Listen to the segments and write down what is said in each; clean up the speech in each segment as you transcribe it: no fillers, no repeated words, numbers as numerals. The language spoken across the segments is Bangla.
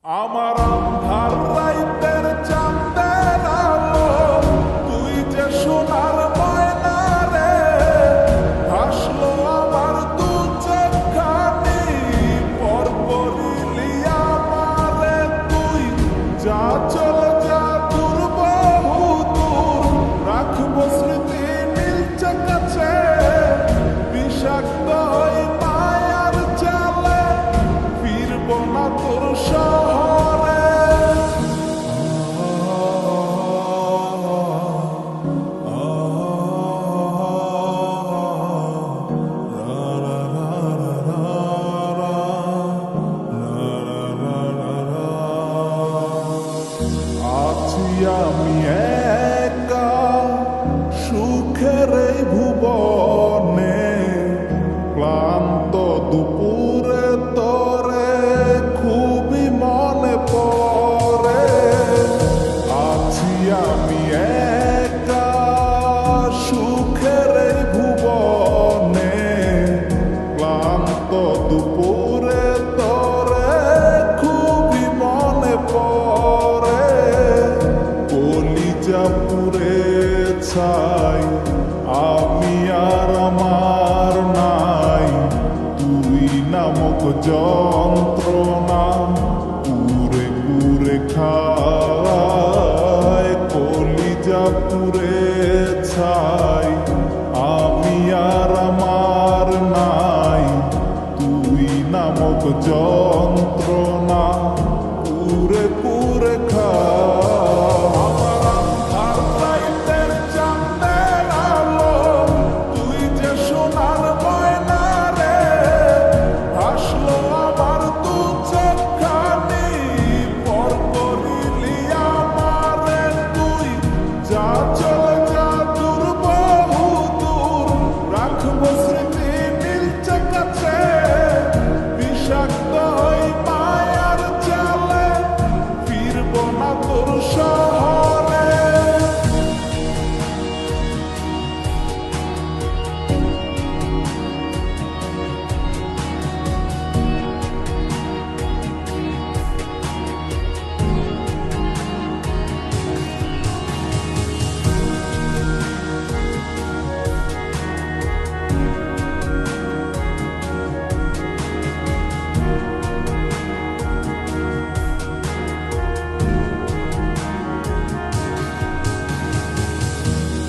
আমার আন্ধার রাইতের চাঁদের আলো, তুই যে সোনার ময়না রে, ভাসলো আমার দু চোখখানি, পর পরিলি আমারে তুই। যা চলে যা দূর বহু দূর, রাখবো স্মৃতি নীলচে কাছে, বিষাক্ত হই মায়ার জালে, ফিরবো না তোর শহরে। আছি আমি একা সুখের এই ভুবনে, ক্লান্ত দুপুরে তোরে খুবই মনে পড়ে। আছি আমি একা সুখের এই ভুবনে, ক্লান্ত দুপুরে তোরে খুবই মনে পড়ে। কলিজা পুড়ে ছাই, আমি আর আমার নাই, তুই নামক যন্ত্রণা পুরে পুরে খায়। কলিজা পুড়ে ছাই, আমি আর আমার নাই, তুই নামক যন্ত্রণা পুরে পুরে খায়। আমার আন্ধার রাইতের চাঁদের আলো, তুই যে সোনার ময়না রে, ভাসলো আমার দু চোখখানি, পর করিলি আমারে তুই। যা চলে যা দূর বহু দূর, রাখবো স্মৃতি নীলচে কাছে, বিষাক্ত হই মায়ার জালে, ফিরবো না তোর শহরে।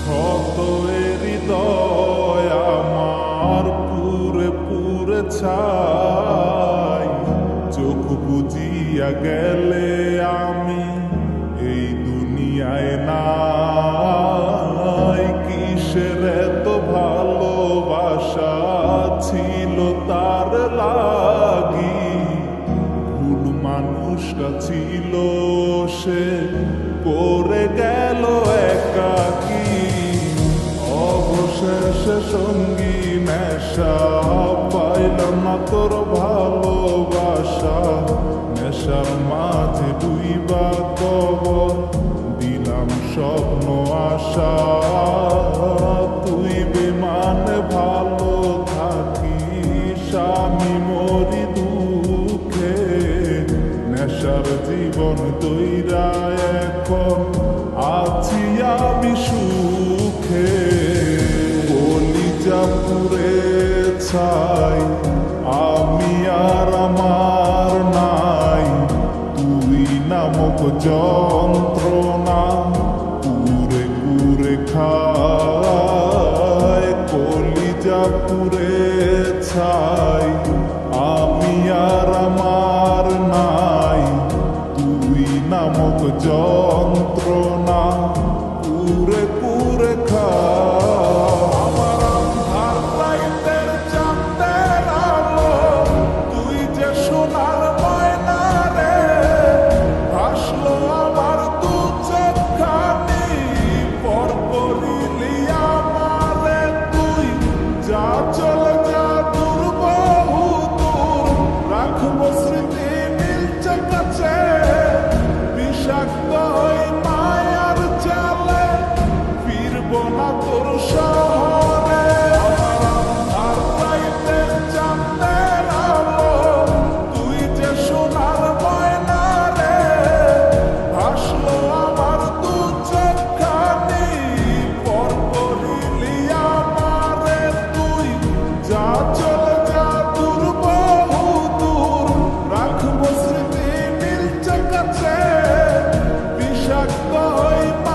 ক্ষত এ হৃদয় আমার পুরে পুরে ছাই, চোখ বুজিয়া গেলে আমি এই দুনিয়ায় নাই। কিসের এত ভালোবাসা ছিল তার লাগি, ভুল মানুষটা ছিল সে, করে গেল একাকী। অবশেষে সঙ্গী নেশা, পাইলাম না তোর ভালোবাসা, নেশার মাঝে ডুইবা কবর দিলাম স্বপ্ন আশা। তুই বিমানে ভালো থাকিস, আমি মরি দুঃখে, নেশার জীবন তৈরা এখন আছি আমি সুখে। কলিজা পুড়ে ছাই, আমি আর আমার নাই, তুই নামক যন্ত্রণা পুরে পুরে খায়। কলিজা পুড়ে ছাই, আমি আর আমার নাই, তুই নামক যন্ত্রণা পুরে পুরে খায়। আমার আন্ধার রাইতের চাঁদের আলো, তুই যে সোনার ময়না রে, ভাসলো আমার দু হয়